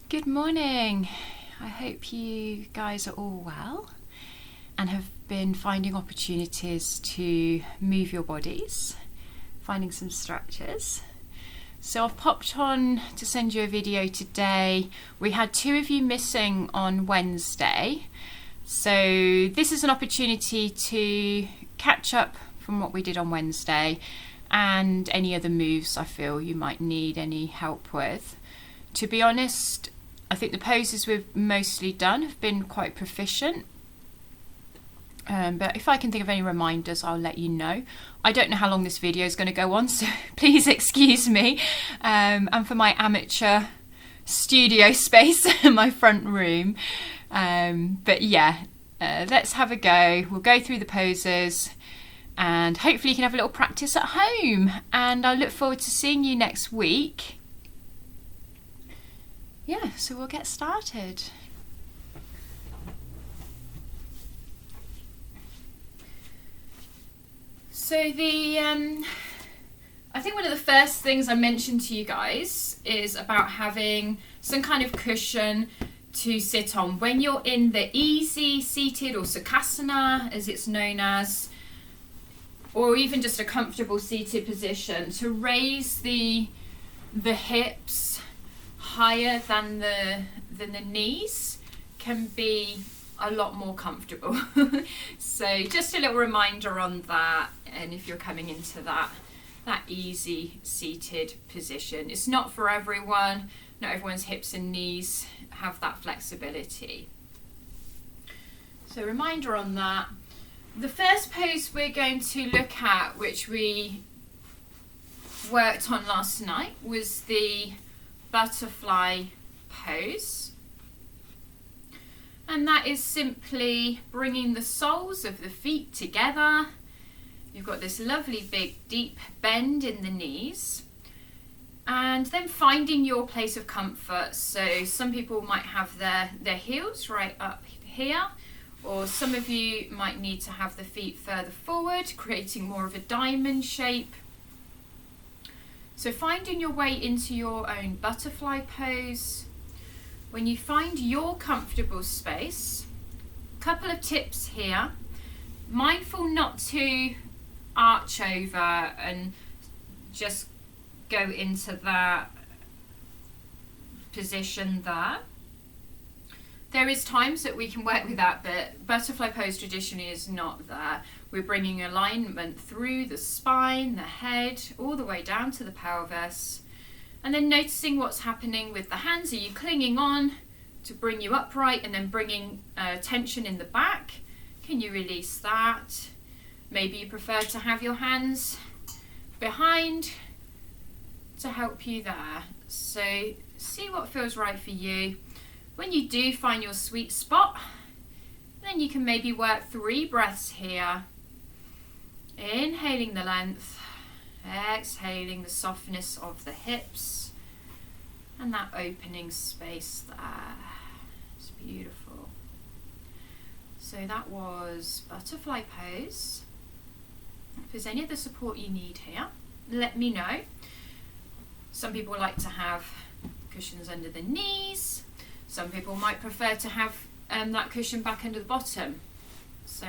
Good morning. I hope you guys are all well and have been finding opportunities to move your bodies, finding some stretches. So I've popped on to send you a video today. We had 2 of you missing on Wednesday. So this is an opportunity to catch up from what we did on Wednesday and any other moves I feel you might need any help with. To be honest, I think the poses we've mostly done have been quite proficient. But if I can think of any reminders, I'll let you know. I don't know how long this video is going to go on, so please excuse me. And for my amateur studio space in my front room. But yeah, let's have a go. We'll go through the poses and hopefully you can have a little practice at home. And I look forward to seeing you next week. Yeah, so we'll get started. So I think one of the first things I mentioned to you guys is about having some kind of cushion to sit on when you're in the easy seated or Sukhasana as it's known as, or even just a comfortable seated position, to raise the hips higher than the knees can be a lot more comfortable. So just a little reminder on that, and if you're coming into that easy seated position, it's not for everyone. Not everyone's hips and knees have that flexibility. So reminder on that. The first pose we're going to look at, which we worked on last night, was the butterfly pose, and that is simply bringing the soles of the feet together. You've got this lovely big deep bend in the knees, and then finding your place of comfort. So some people might have their heels right up here, or some of you might need to have the feet further forward, creating more of a diamond shape. So finding your way into your own butterfly pose. When you find your comfortable space, a couple of tips here. Mindful not to arch over and just go into that position there. There is times that we can work with that, but butterfly pose traditionally is not there. We're bringing alignment through the spine, the head, all the way down to the pelvis. And then noticing what's happening with the hands. Are you clinging on to bring you upright and then bringing tension in the back? Can you release that? Maybe you prefer to have your hands behind to help you there. So see what feels right for you. When you do find your sweet spot, then you can maybe work 3 breaths here. Inhaling the length, exhaling the softness of the hips, and that opening space there. It's beautiful. So that was butterfly pose. If there's any other support you need here, let me know. Some people like to have cushions under the knees. Some people might prefer to have that cushion back under the bottom. So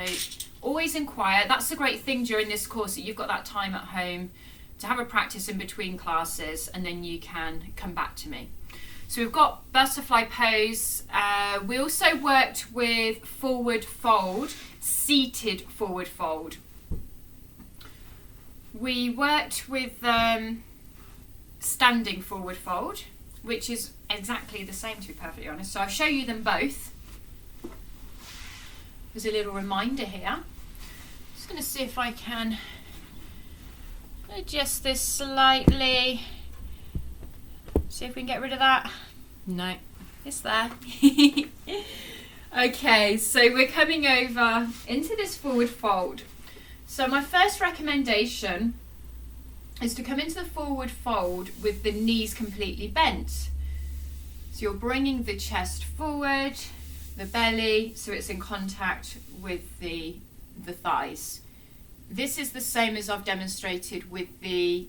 always inquire. That's the great thing during this course, that you've got that time at home to have a practice in between classes, and then you can come back to me. So we've got butterfly pose. We also worked with forward fold, seated forward fold. We worked with standing forward fold, which is exactly the same, to be perfectly honest. So I'll show you them both. There's a little reminder here. Just going to see if I can adjust this slightly. See if we can get rid of that. No, it's there. Okay, so we're coming over into this forward fold. So my first recommendation is to come into the forward fold with the knees completely bent. So you're bringing the chest forward, the belly, so it's in contact with the thighs. This is the same as I've demonstrated with the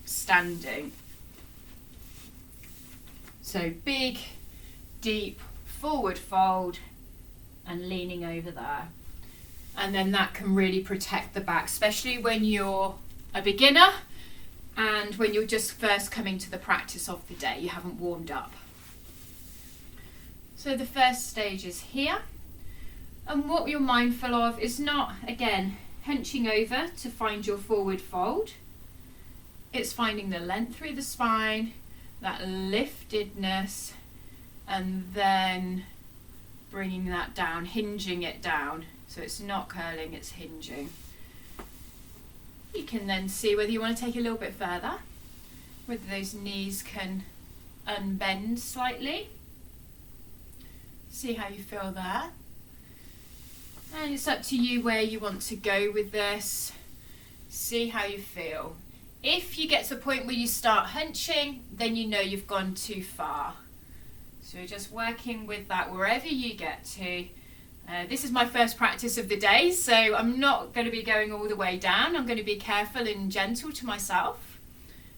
standing. So big deep forward fold and leaning over there. And then that can really protect the back, especially when you're a beginner and when you're just first coming to the practice of the day, you haven't warmed up. So the first stage is here. And what you're mindful of is not, again, hunching over to find your forward fold. It's finding the length through the spine, that liftedness, and then bringing that down, hinging it down. So it's not curling, it's hinging. You can then see whether you want to take a little bit further, whether those knees can unbend slightly. See how you feel there. And it's up to you where you want to go with this. See how you feel. If you get to the point where you start hunching, then you know you've gone too far. So you're just working with that wherever you get to. This is my first practice of the day, so I'm not going to be going all the way down. I'm going to be careful and gentle to myself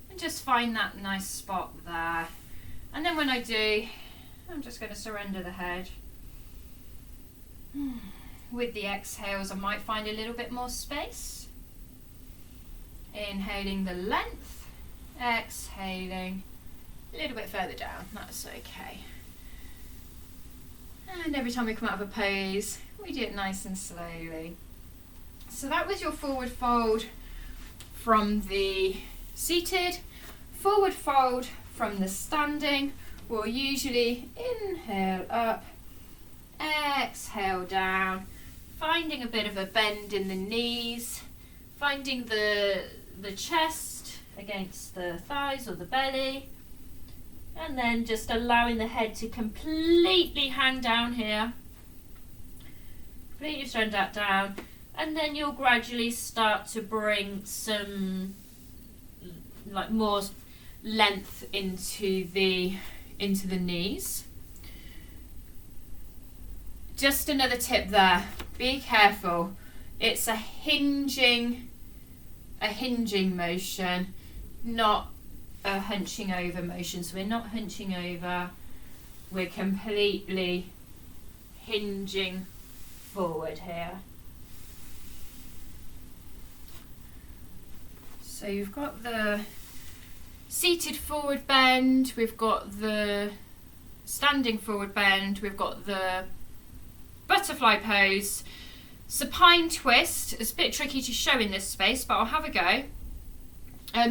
and just find that nice spot there. And then when I do, I'm just going to surrender the head. With the exhales, I might find a little bit more space. Inhaling the length, exhaling a little bit further down, that's okay. And every time we come out of a pose, we do it nice and slowly. So that was your forward fold from the seated. Forward fold from the standing. We'll usually inhale up, exhale down, finding a bit of a bend in the knees, finding the chest against the thighs or the belly, and then just allowing the head to completely hang down here. Completely straighten that down, and then you'll gradually start to bring some more length into the knees. Just another tip there, be careful. It's a hinging motion, not a hunching over motion. So we're not hunching over, we're completely hinging forward here. So you've got the seated forward bend, we've got the standing forward bend, we've got the butterfly pose. Supine twist is a bit tricky to show in this space, but I'll have a go.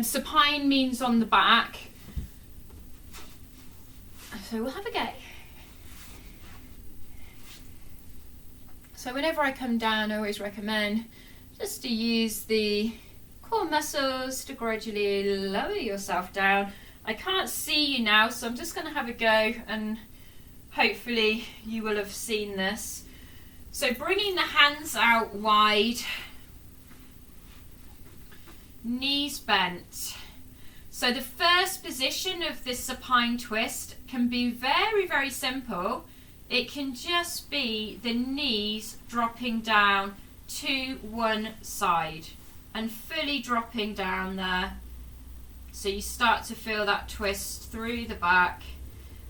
Supine means on the back, so we'll have a go. So whenever I come down, I always recommend just to use the core muscles to gradually lower yourself down. I can't see you now, so I'm just going to have a go, and hopefully you will have seen this. So bringing the hands out wide, knees bent. So the first position of this supine twist can be very, very simple. It can just be the knees dropping down to one side and fully dropping down there. So you start to feel that twist through the back,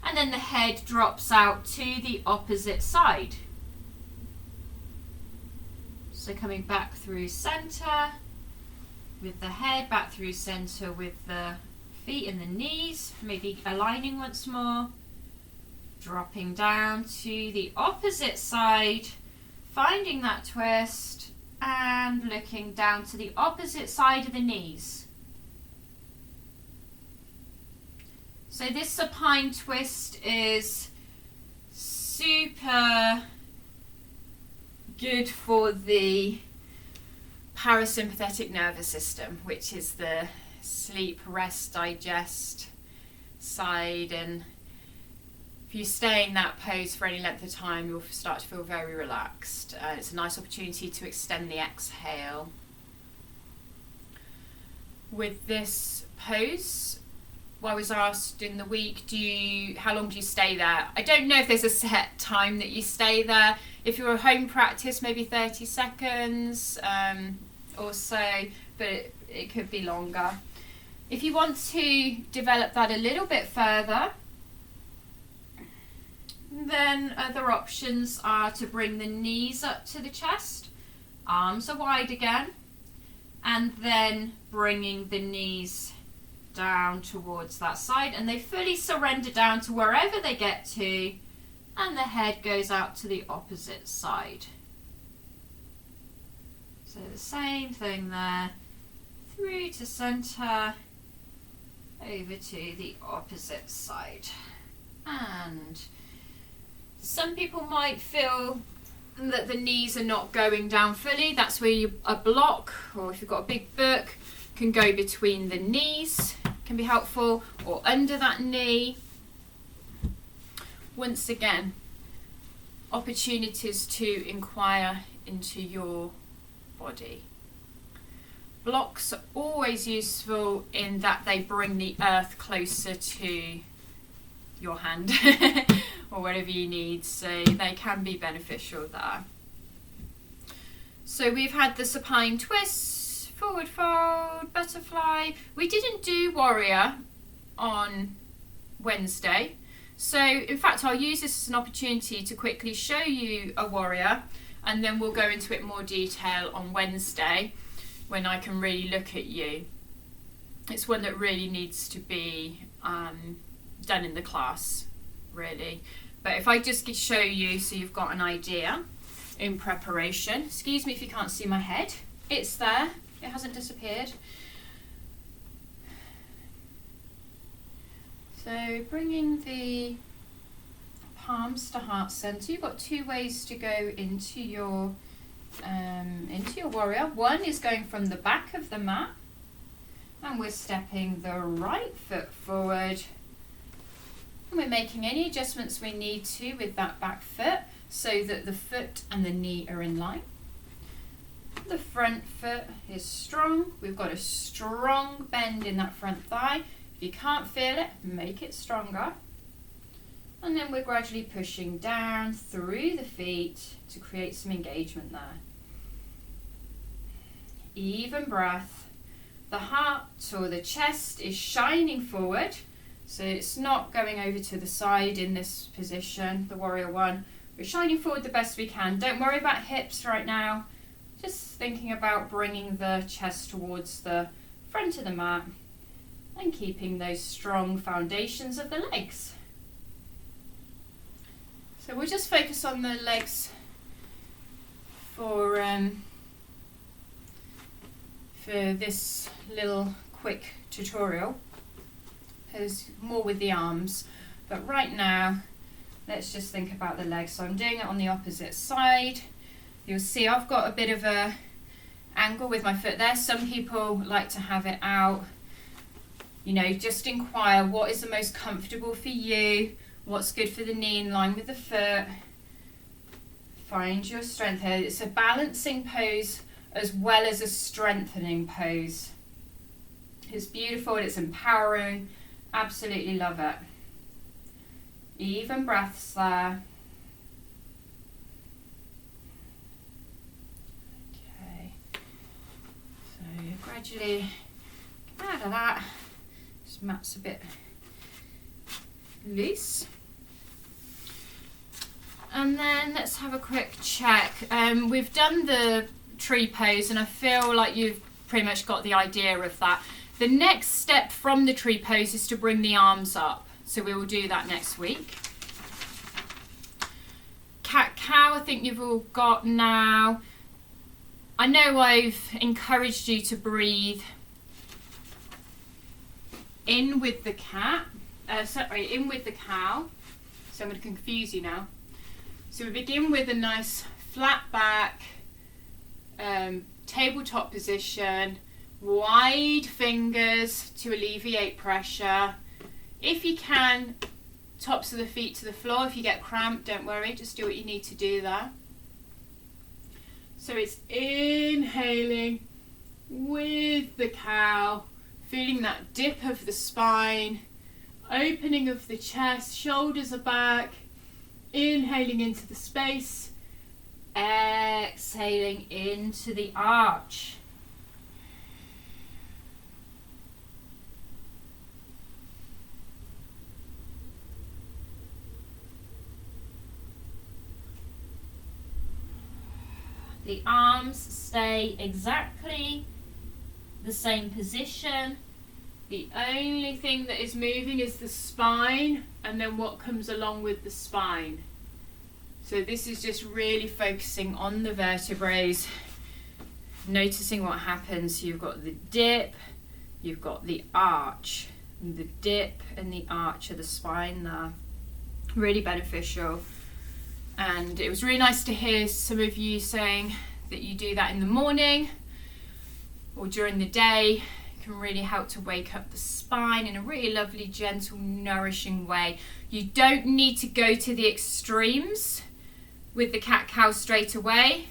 and then the head drops out to the opposite side. So coming back through center with the head, back through center with the feet and the knees, maybe aligning once more, dropping down to the opposite side, finding that twist and looking down to the opposite side of the knees. So this supine twist is super good for the parasympathetic nervous system, which is the sleep, rest, digest side, and if you stay in that pose for any length of time, you'll start to feel very relaxed. It's a nice opportunity to extend the exhale. With this pose, I was asked in the week, how long do you stay there? I don't know if there's a set time that you stay there. If you're a home practice, maybe 30 seconds or so, but it could be longer. If you want to develop that a little bit further, then other options are to bring the knees up to the chest, arms are wide again, and then bringing the knees down towards that side, and they fully surrender down to wherever they get to, and the head goes out to the opposite side. So the same thing there, through to center, over to the opposite side. And some people might feel that the knees are not going down fully. That's where a block, or if you've got a big book, can go between the knees, can be helpful, or under that knee. Once again, opportunities to inquire into your body. Blocks are always useful in that they bring the earth closer to your hand or whatever you need, so they can be beneficial there. So we've had the supine twist, forward fold, butterfly. We didn't do warrior on Wednesday, so in fact I'll use this as an opportunity to quickly show you a warrior, and then we'll go into it more detail on Wednesday when I can really look at you. It's one that really needs to be done in the class, really. But if I just show you so you've got an idea in preparation. Excuse me if you can't see my head. It's there. It hasn't disappeared. So bringing the palms to heart center. You've got two ways to go into your warrior. One is going from the back of the mat, and we're stepping the right foot forward, and we're making any adjustments we need to with that back foot so that the foot and the knee are in line. The front foot is strong. We've got a strong bend in that front thigh. If you can't feel it, make it stronger. And then we're gradually pushing down through the feet to create some engagement there. Even breath. The heart or the chest is shining forward, so it's not going over to the side in this position, the warrior one. We're shining forward the best we can. Don't worry about hips right now. Just thinking about bringing the chest towards the front of the mat and keeping those strong foundations of the legs. So we'll just focus on the legs for this little quick tutorial. There's more with the arms, but right now let's just think about the legs. So I'm doing it on the opposite side. You'll see I've got a bit of a angle with my foot there. Some people like to have it out. You know, just inquire what is the most comfortable for you, what's good for the knee in line with the foot. Find your strength here. It's a balancing pose as well as a strengthening pose. It's beautiful, it's empowering. Absolutely love it. Even breaths there. Okay. So gradually get out of that. This mat's a bit loose. And then let's have a quick check. We've done the tree pose and I feel like you've pretty much got the idea of that. The next step from the tree pose is to bring the arms up. So we will do that next week. Cat cow, I think you've all got now. I know I've encouraged you to breathe in with the cat. In with the cow. So I'm going to confuse you now. So we begin with a nice flat back, tabletop position, wide fingers to alleviate pressure. If you can, tops of the feet to the floor. If you get cramped, don't worry, just do what you need to do there. So it's inhaling with the cow, feeling that dip of the spine, opening of the chest, shoulders are back, inhaling into the space, exhaling into the arch. The arms stay exactly the same position. The only thing that is moving is the spine and then what comes along with the spine. So this is just really focusing on the vertebrae, noticing what happens. You've got the dip, you've got the arch. And the dip and the arch of the spine there. Really beneficial. And it was really nice to hear some of you saying that you do that in the morning or during the day. It can really help to wake up the spine in a really lovely, gentle, nourishing way. You don't need to go to the extremes with the cat-cow straight away.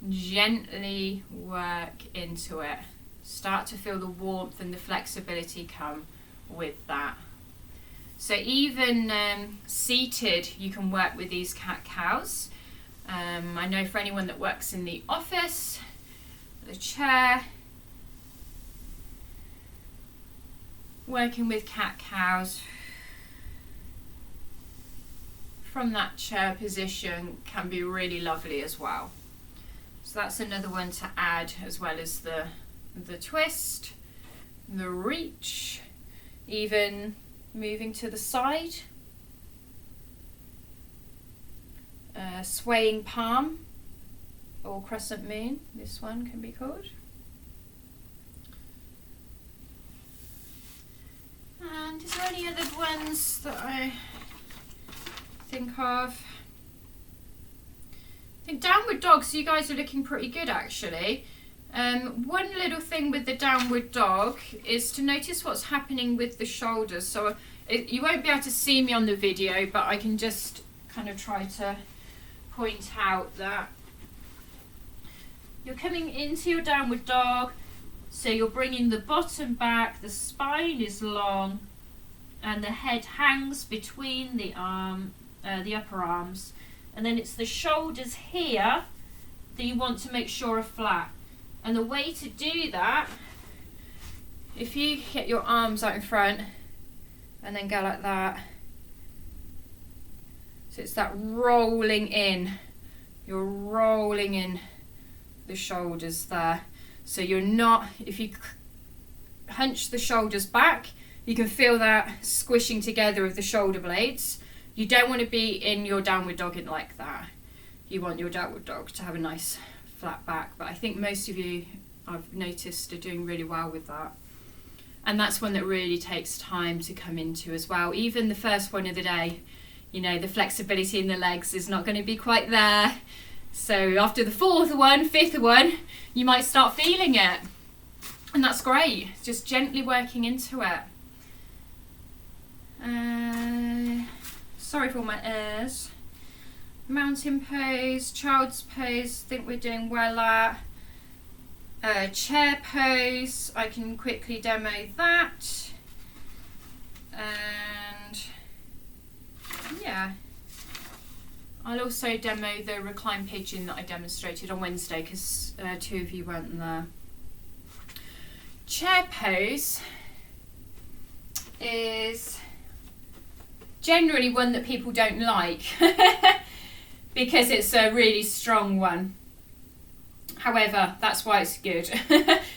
Gently work into it. Start to feel the warmth and the flexibility come with that. So even seated, you can work with these cat-cows. I know for anyone that works in the office, the chair, working with cat-cows from that chair position can be really lovely as well. So that's another one to add, as well as the twist, the reach, even moving to the side, swaying palm or crescent moon, this one can be called. And is there any other ones that I think of? I think downward dog, so you guys are looking pretty good actually. One little thing with the downward dog is to notice what's happening with the shoulders. So you won't be able to see me on the video, but I can just kind of try to point out that you're coming into your downward dog, so you're bringing the bottom back, the spine is long, and the head hangs between the upper arms, and then it's the shoulders here that you want to make sure are flat. And the way to do that, if you get your arms out in front and then go like that, so it's that rolling in, you're rolling in the shoulders there. So you're not, if you hunch the shoulders back, you can feel that squishing together of the shoulder blades. You don't want to be in your downward dog in like that. You want your downward dog to have a nice flat back, but I think most of you, I've noticed, are doing really well with that. And that's one that really takes time to come into as well. Even the first one of the day, you know, the flexibility in the legs is not going to be quite there. So after the fourth one, fifth one, you might start feeling it. And that's great. Just gently working into it. Sorry for all my airs. Mountain pose, child's pose, I think we're doing well at. Chair pose, I can quickly demo that. And yeah, I'll also demo the Reclined Pigeon that I demonstrated on Wednesday, because two of you weren't there. Chair pose is generally one that people don't like because it's a really strong one. However, that's why it's good.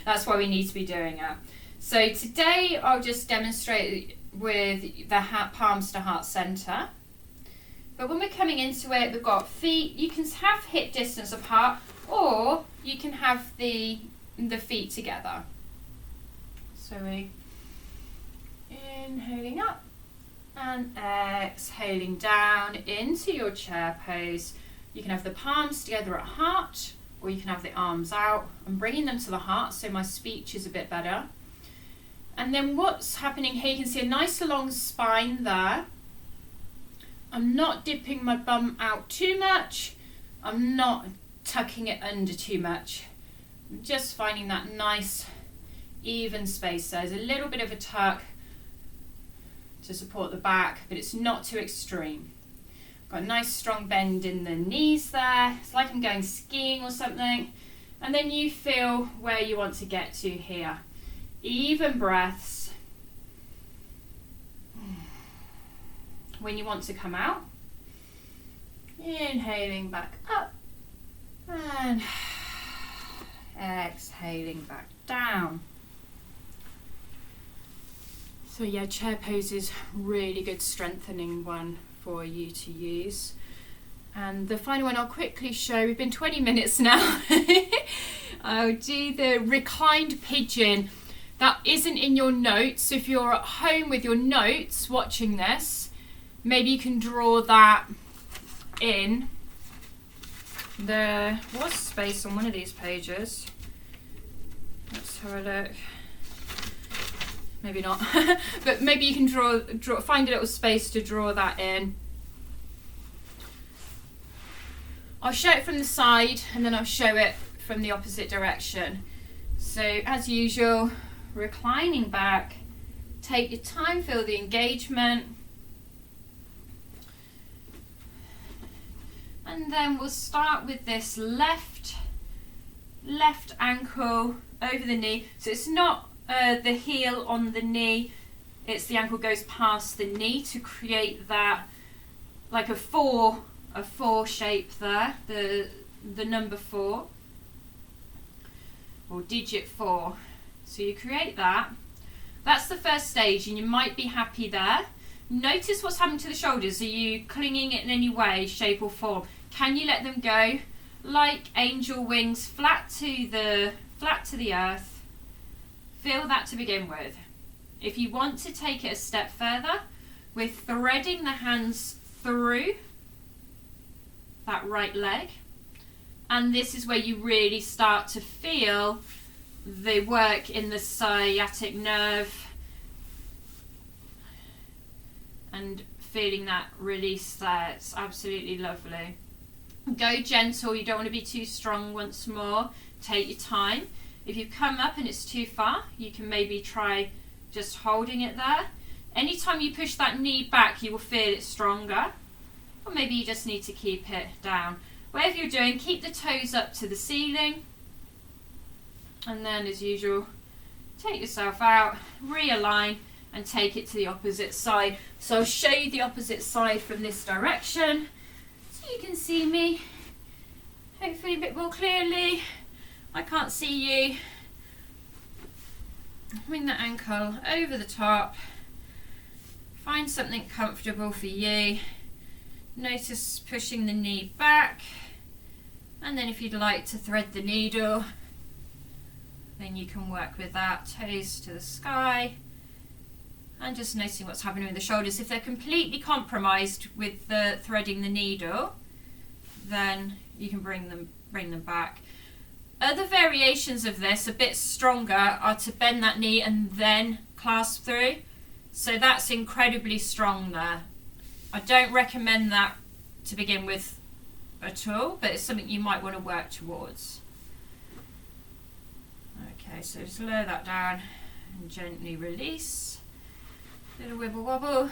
That's why we need to be doing it. So today I'll just demonstrate with the palms to heart center. But when we're coming into it, we've got feet. You can have hip distance apart, or you can have the feet together. So we inhaling up and exhaling down into your chair pose. You can have the palms together at heart, or you can have the arms out. I'm bringing them to the heart so my speech is a bit better. And then what's happening here, you can see a nice long spine there. I'm not dipping my bum out too much. I'm not tucking it under too much. I'm just finding that nice even space. There's a little bit of a tuck to support the back, but it's not too extreme. Got a nice strong bend in the knees there. It's like I'm going skiing or something. And then you feel where you want to get to here. Even breaths. When you want to come out, inhaling back up And exhaling back down. So yeah, chair pose is really good strengthening one for you to use. And the final one I'll quickly show, we've been 20 minutes now. I'll do the reclined pigeon. That isn't in your notes, so if you're at home with your notes watching this, maybe you can draw that in. There was space on one of these pages. Let's have a look. Maybe not. But maybe you can draw, find a little space to draw that in. I'll show it from the side and then I'll show it from the opposite direction. So as usual, reclining back, take your time, feel the engagement. And then we'll start with this left ankle over the knee. So it's not the heel on the knee, it's the ankle goes past the knee to create that like a four shape there, the number 4 or digit 4. So you create that. That's the first stage and you might be happy there. Notice what's happening to the shoulders. Are you clinging in any way, shape or form? Can you let them go like angel wings, flat to the earth? Feel that to begin with. If you want to take it a step further, we're threading the hands through that right leg, and this is where you really start to feel the work in the sciatic nerve and feeling that release there. It's absolutely lovely. Go gentle, you don't want to be too strong once more. Take your time. If you come up and it's too far, you can maybe try just holding it there. Anytime you push that knee back, you will feel it stronger. Or maybe you just need to keep it down. Whatever you're doing, keep the toes up to the ceiling. And then as usual, take yourself out, realign and take it to the opposite side. So I'll show you the opposite side from this direction so you can see me hopefully a bit more clearly. I can't see you. Bring the ankle over the top. Find something comfortable for you. Notice pushing the knee back. And then if you'd like to thread the needle, then you can work with that. Toes to the sky. And just noticing what's happening with the shoulders. If they're completely compromised with the threading the needle, then you can bring them back. Other variations of this, a bit stronger, are to bend that knee and then clasp through. So that's incredibly strong there. I don't recommend that to begin with at all, but it's something you might want to work towards. Okay, so just lower that down and gently release. Little wibble wobble,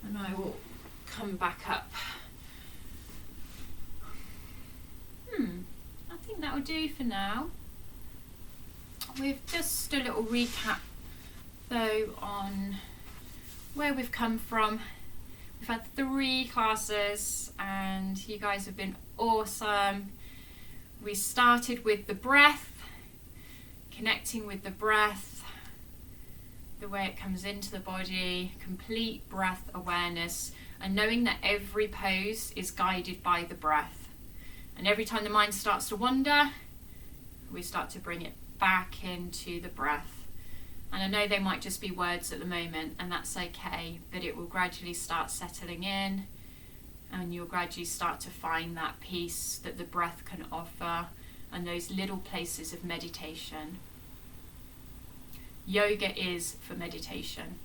and I will come back up. I think that will do for now. With just a little recap though on where we've come from. We've had 3 classes and you guys have been awesome. We started with the breath, connecting with the breath, the way it comes into the body, complete breath awareness, and knowing that every pose is guided by the breath. And every time the mind starts to wander, we start to bring it back into the breath. And I know they might just be words at the moment, and that's okay, but it will gradually start settling in, and you'll gradually start to find that peace that the breath can offer, and those little places of meditation. Yoga is for meditation.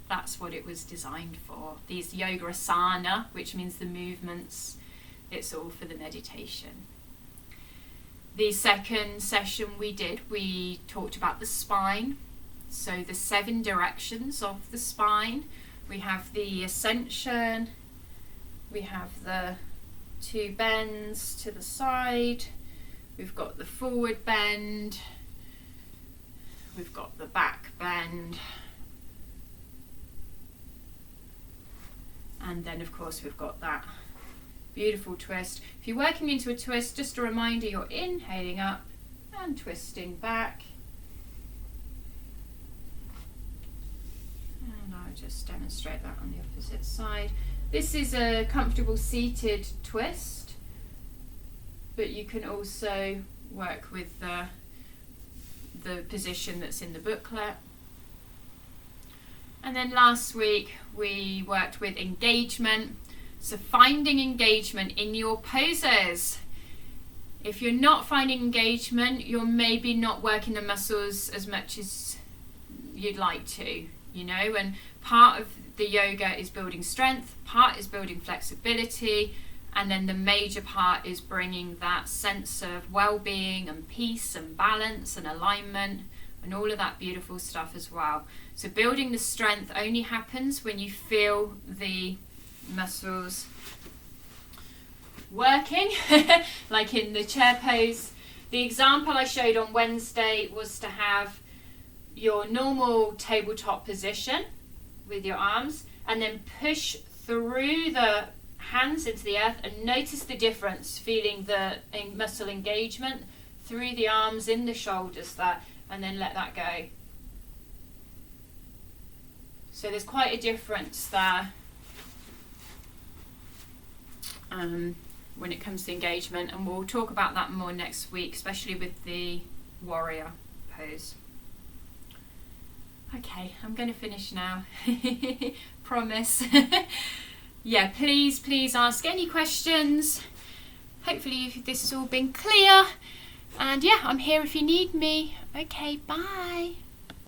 That's what it was designed for. These yoga asana, which means the movements, it's all for the meditation. The second session we talked about the spine. So the 7 directions of the spine. We have the ascension, we have the 2 bends to the side, we've got the forward bend, we've got the back bend, and then of course we've got that Beautiful twist. If you're working into a twist, just a reminder, you're inhaling up and twisting back. And I'll just demonstrate that on the opposite side. This is a comfortable seated twist, but you can also work with the position that's in the booklet. And then last week we worked with engagement. So finding engagement in your poses. If you're not finding engagement, you're maybe not working the muscles as much as you'd like to, you know, and part of the yoga is building strength, part is building flexibility, and then the major part is bringing that sense of well-being and peace and balance and alignment and all of that beautiful stuff as well. So building the strength only happens when you feel the muscles working, like in the chair pose. The example I showed on Wednesday was to have your normal tabletop position with your arms and then push through the hands into the earth and notice the difference, feeling the muscle engagement through the arms, in the shoulders there, and then let that go. So there's quite a difference there when it comes to engagement, and we'll talk about that more next week, especially with the warrior pose. Okay, I'm going to finish now. Promise. Yeah, please ask any questions. Hopefully this has all been clear. And yeah, I'm here if you need me. Okay, bye.